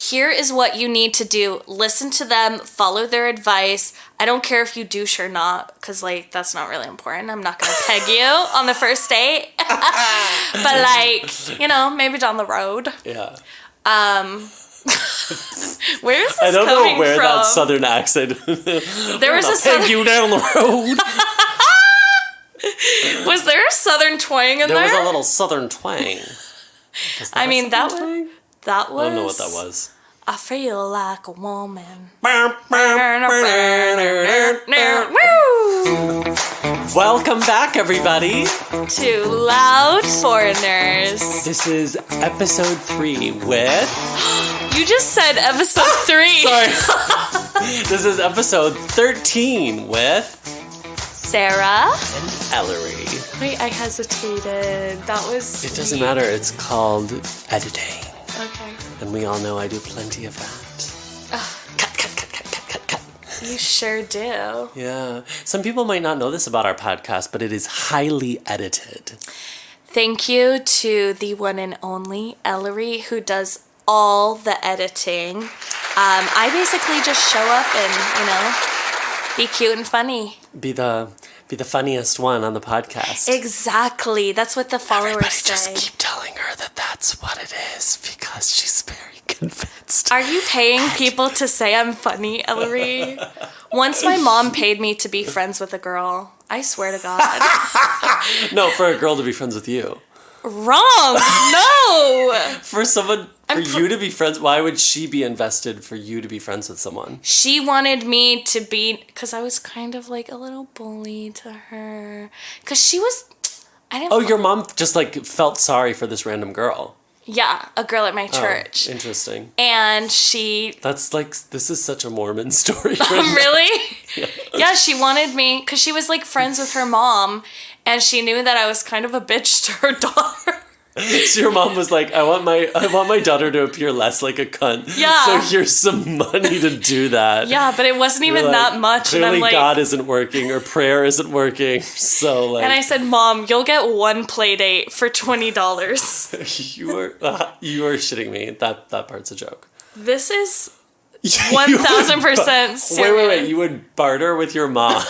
here is what you need to do. Listen to them, follow their advice. I don't care if you douche or not, because, like, that's not really important. I'm not going to peg you on the first date. But, like, you know, maybe down the road. Yeah. Where is this I don't coming know where from? that southern accent. There was a southern... peg you down the road. Was there a southern twang in there? There was a little southern twang. I mean, that was... I don't know what that was. I feel like a woman. Welcome back, everybody. To Loud Foreigners. This is episode 3 with... You just said episode 3. Sorry. This is episode 13 with... Sarah. And Ellery. Wait, I hesitated. That was... It doesn't matter. It's called editing. Okay. And we all know I do plenty of that. Cut. You sure do. Yeah. Some people might not know this about our podcast, but it is highly edited. Thank you to the one and only Ellery, who does all the editing. I basically just show up and, you know, be cute and funny. Be the funniest one on the podcast. Exactly. That's what the followers Everybody say. just keep telling her that that's what it is because she's very convinced. Are you paying people to say I'm funny, Ellery? Once my mom paid me to be friends with a girl. I swear to God. No, for a girl to be friends with you. Wrong. No. For you to be friends, why would she be invested for you to be friends with someone? She wanted me to be, because I was kind of like a little bully to her. Because she was, I didn't. Oh, your mom just like felt sorry for this random girl. Yeah, a girl at my church. Oh, interesting. And she... That's like, this is such a Mormon story. Really? Yeah, she wanted me, because she was like friends with her mom, and she knew that I was kind of a bitch to her daughter. So your mom was like, I want my daughter to appear less like a cunt. Yeah. So here's some money to do that. Yeah, but it wasn't even like, that much. Clearly and I'm like, God isn't working or prayer isn't working. So like. And I said, Mom, you'll get one play date for $20. you are shitting me. That part's a joke. This is 1,000% serious. Wait. You would barter with your mom.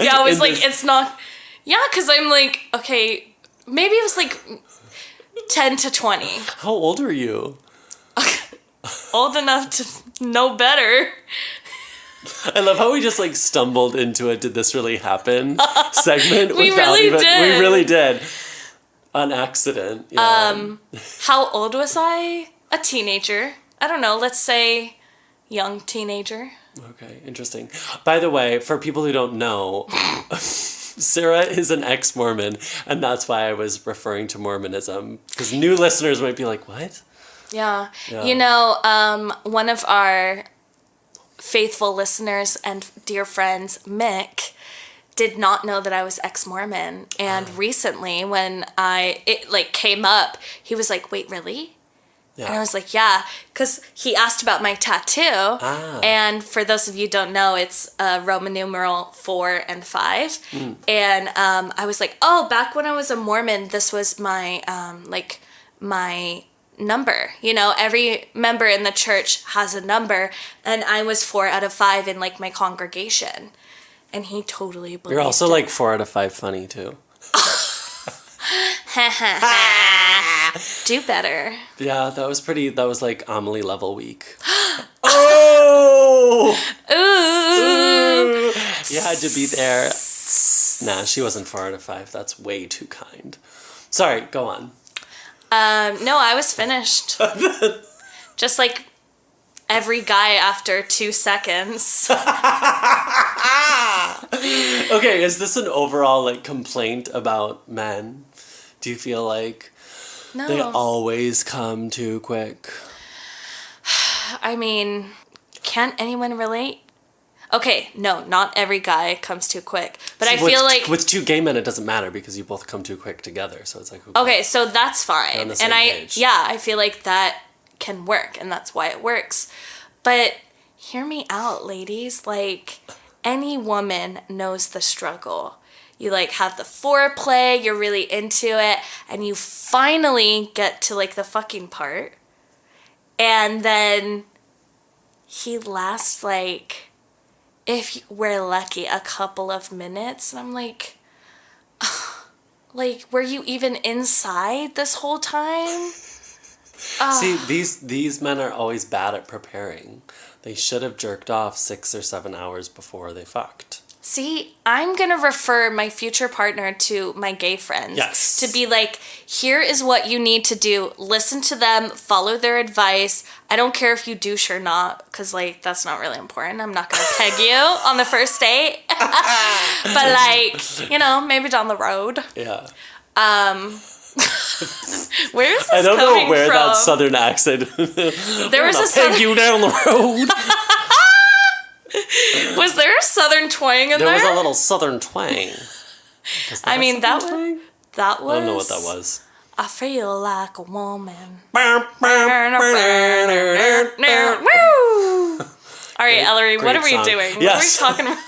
Yeah, I was like, it's not. Yeah, because I'm like, okay. Maybe it was like 10 to 20. How old were you? Old enough to know better. I love how we just like stumbled into a "Did this really happen?" segment. We really did. On accident. Yeah. How old was I? A teenager. I don't know. Let's say young teenager. Okay, interesting. By the way, for people who don't know... Sarah is an ex-Mormon, and that's why I was referring to Mormonism. Because new listeners might be like, what? Yeah. You know, one of our faithful listeners and dear friends, Mick, did not know that I was ex-Mormon. And recently, when it came up, he was like, wait, really? Yeah. And I was like, yeah, because he asked about my tattoo. And for those of you who don't know, it's Roman numeral 4 and 5. And I was like, oh, back when I was a Mormon, this was my, my number. You know, every member in the church has a number. And I was 4 out of 5 in, like, my congregation. And he totally believed You're also, it. like, 4 out of 5 funny, too. Do better. Yeah, that was like Amelie level week. Oh! Ooh! You had to be there. Nah, she wasn't 4 out of 5. That's way too kind. Sorry, go on. No, I was finished. Just like every guy after 2 seconds. Okay, is this an overall like complaint about men? Do you feel like they always come too quick? I mean, can't anyone relate? Okay, no, not every guy comes too quick. But I feel like... With 2 gay men, it doesn't matter because you both come too quick together. So it's like... Okay, so that's fine. On the same page. I feel like that can work, and that's why it works. But hear me out, ladies. Like, any woman knows the struggle. You, like, have the foreplay, you're really into it, and you finally get to, like, the fucking part. And then he lasts like, if we're lucky, a couple of minutes. And I'm like, like, were you even inside this whole time? See, these men are always bad at preparing. They should have jerked off 6 or 7 hours before they fucked. See, I'm going to refer my future partner to my gay friends. Yes. To be like, here is what you need to do. Listen to them. Follow their advice. I don't care if you douche or not, because, like, that's not really important. I'm not going to peg you on the first date. But, like, you know, maybe down the road. Yeah. Where is this I don't coming know where from? that southern accent. There was a peg southern... you down the road. Was there a southern twang in there? There was a little southern twang. I mean, that was... I don't know what that was. I feel like a woman. Woo! All right, Ellery, what are we song. doing? Yes. What are we talking about?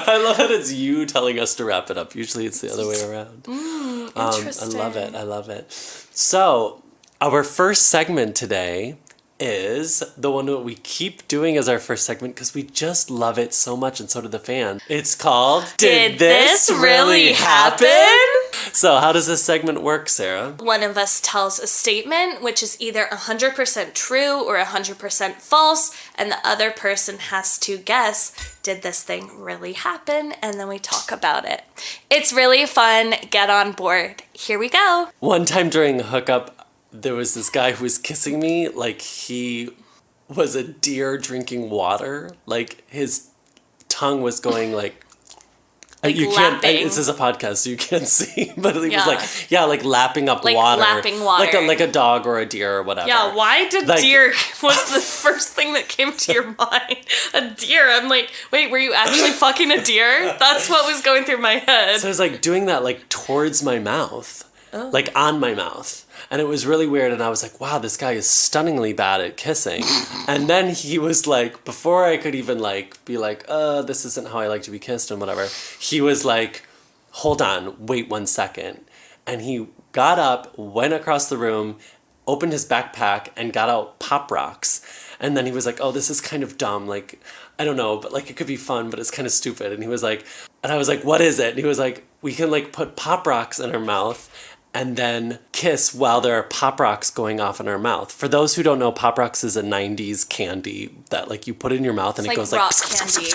I love that it's you telling us to wrap it up. Usually it's the other way around. Interesting. I love it. So, our first segment today is the one that we keep doing as our first segment because we just love it so much, and so do the fans. It's called Did This Really Happen? So how does this segment work, Sarah? One of us tells a statement which is either 100% true or 100% false, and the other person has to guess, did this thing really happen? And then we talk about it. It's really fun. Get on board. Here we go. One time during a hookup, there was this guy who was kissing me like he was a deer drinking water. Like his tongue was going like you lapping. can't. This is a podcast, so you can't see. But he Yeah. was like lapping up Like water, lapping water. like a dog or a deer or whatever. Yeah, why did Like- deer was the first thing that came to your mind? A deer. I'm like, wait, were you actually fucking a deer? That's what was going through my head. So I was like doing that like towards my mouth, Oh. like on my mouth. And it was really weird. And I was like, wow, this guy is stunningly bad at kissing. And then he was like, before I could even like be like, this isn't how I like to be kissed and whatever, he was like, hold on, wait 1 second. And he got up, went across the room, opened his backpack and got out Pop Rocks. And then he was like, oh, this is kind of dumb. Like, I don't know, but like it could be fun, but it's kind of stupid. And he was like, and I was like, what is it? And he was like, we can like put Pop Rocks in our mouth and then kiss while there are Pop Rocks going off in our mouth. For those who don't know, Pop Rocks is a 90s candy that like you put in your mouth and It's it goes like like... rock candy.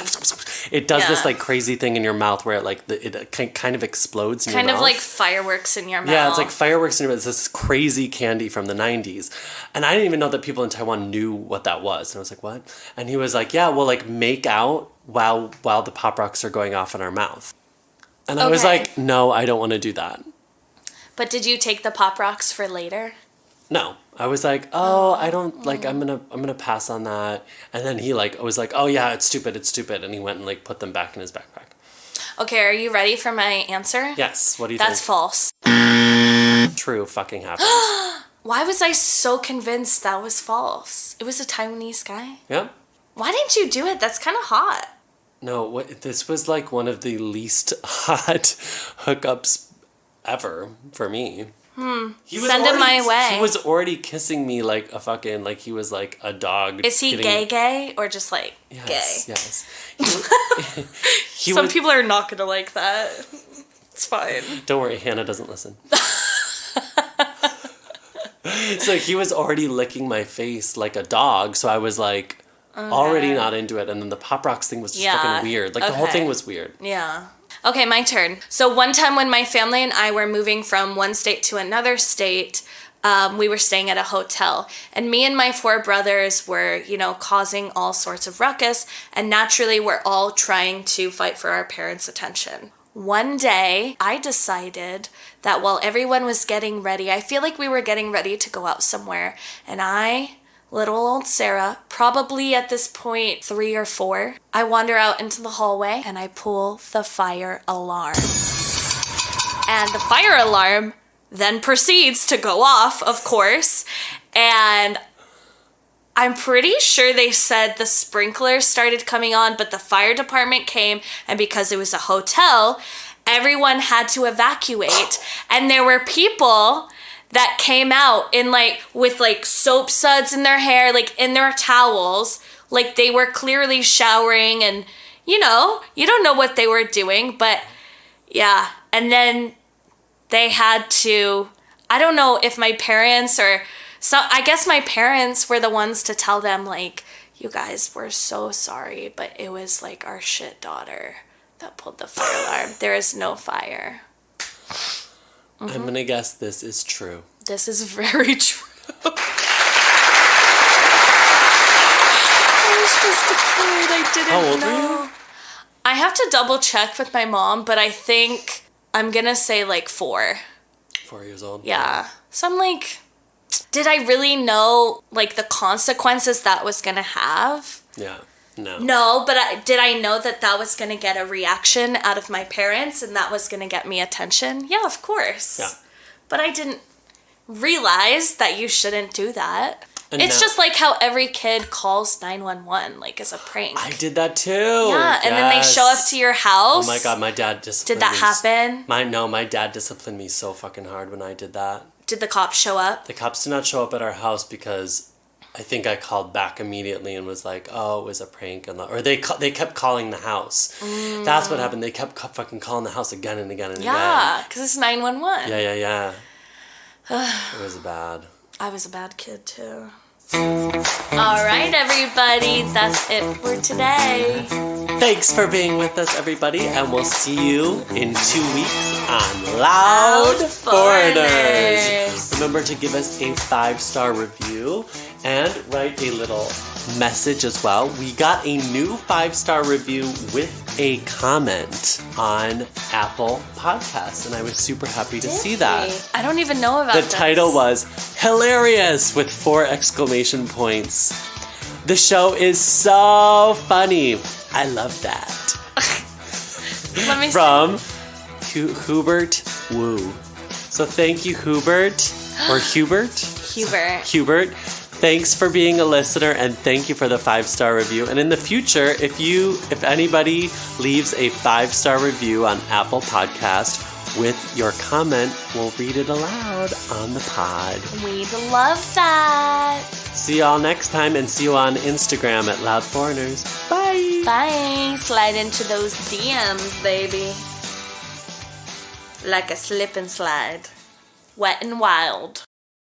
It does this Yeah. like crazy thing in your mouth where it like it kind of explodes in your Kind mouth. of like fireworks in your mouth. Yeah, it's like fireworks in your mouth. It's this crazy candy from the 90s. And I didn't even know that people in Taiwan knew what that was. And I was like, what? And he was like, yeah, we'll like make out while the Pop Rocks are going off in our mouth. And I was Okay. like, no, I don't want to do that. But did you take the Pop Rocks for later? No, I was like, oh, I don't like. I'm gonna pass on that. And then he like was like, oh yeah, it's stupid, and he went and like put them back in his backpack. Okay, are you ready for my answer? Yes. What do you That's think? false. True. Fucking happened. Why was I so convinced that was false? It was a Taiwanese guy. Yeah. Why didn't you do it? That's kind of hot. No. What? This was like one of the least hot hookups ever for me. He was Send him my already- way. He was already kissing me like a fucking like he was like a dog. Is he gay or just like Yes. gay? Yes. He Some was- people are not gonna like that. It's fine. Don't worry, Hannah doesn't listen. So he was already licking my face like a dog, so I was like already not into it, and then the Pop Rocks thing was just Yeah, fucking weird. Like the whole okay. thing was weird. Yeah. Okay, my turn. So one time when my family and I were moving from one state to another state, we were staying at a hotel. And me and my 4 brothers were, causing all sorts of ruckus. And naturally, we're all trying to fight for our parents' attention. One day, I decided that while everyone was getting ready, I feel like we were getting ready to go out somewhere. And little old Sarah, probably at this point 3 or 4, I wander out into the hallway and I pull the fire alarm. And the fire alarm then proceeds to go off, of course, and I'm pretty sure they said the sprinklers started coming on, but the fire department came, and because it was a hotel, everyone had to evacuate, and there were people that came out in like with like soap suds in their hair, like in their towels, like they were clearly showering, and you don't know what they were doing, but yeah. And then they had to, I don't know if my parents or I guess my parents were the ones to tell them like, you guys, we're so sorry, but it was like our shit daughter that pulled the fire alarm. There is no fire. I'm going to guess this is true. This is very true. I was just a kid. I didn't know. How old were you? I have to double check with my mom, but I think I'm going to say like 4. 4 years old? Yeah. So I'm like, did I really know like the consequences that was going to have? Yeah. No. No, but did I know that was going to get a reaction out of my parents and that was going to get me attention? Yeah, of course. Yeah. But I didn't realize that you shouldn't do that. And it's now, just like how every kid calls 911 like as a prank. I did that too. Yeah, and then they show up to your house. Oh my God, my dad disciplined me. me. Did that happen? My dad disciplined me so fucking hard when I did that. Did the cops show up? The cops did not show up at our house because I think I called back immediately and was like, "Oh, it was a prank," or they kept calling the house. That's what happened. They kept fucking calling the house again and again and again. Yeah, because it's 911. Yeah. It was bad. I was a bad kid too. All right, everybody, that's it for today. Thanks for being with us, everybody, and we'll see you in 2 weeks on Loud Foreigners. Remember to give us a 5-star review and write a little message as well. We got a new 5-star review with a comment on Apple Podcasts, and I was super happy to see that. I don't even know about the this. title was Hilarious with 4 exclamation points. The show is so funny. I love that. Let me From Hubert Woo. So thank you, Hubert. Or Hubert? Hubert. Thanks for being a listener, and thank you for the 5-star review. And in the future, if anybody leaves a 5-star review on Apple Podcast with your comment, we'll read it aloud on the pod. We'd love that. See y'all next time, and see you on Instagram at Loud Foreigners. Bye. Bye. Slide into those DMs, baby. Like a slip and slide. Wet and wild.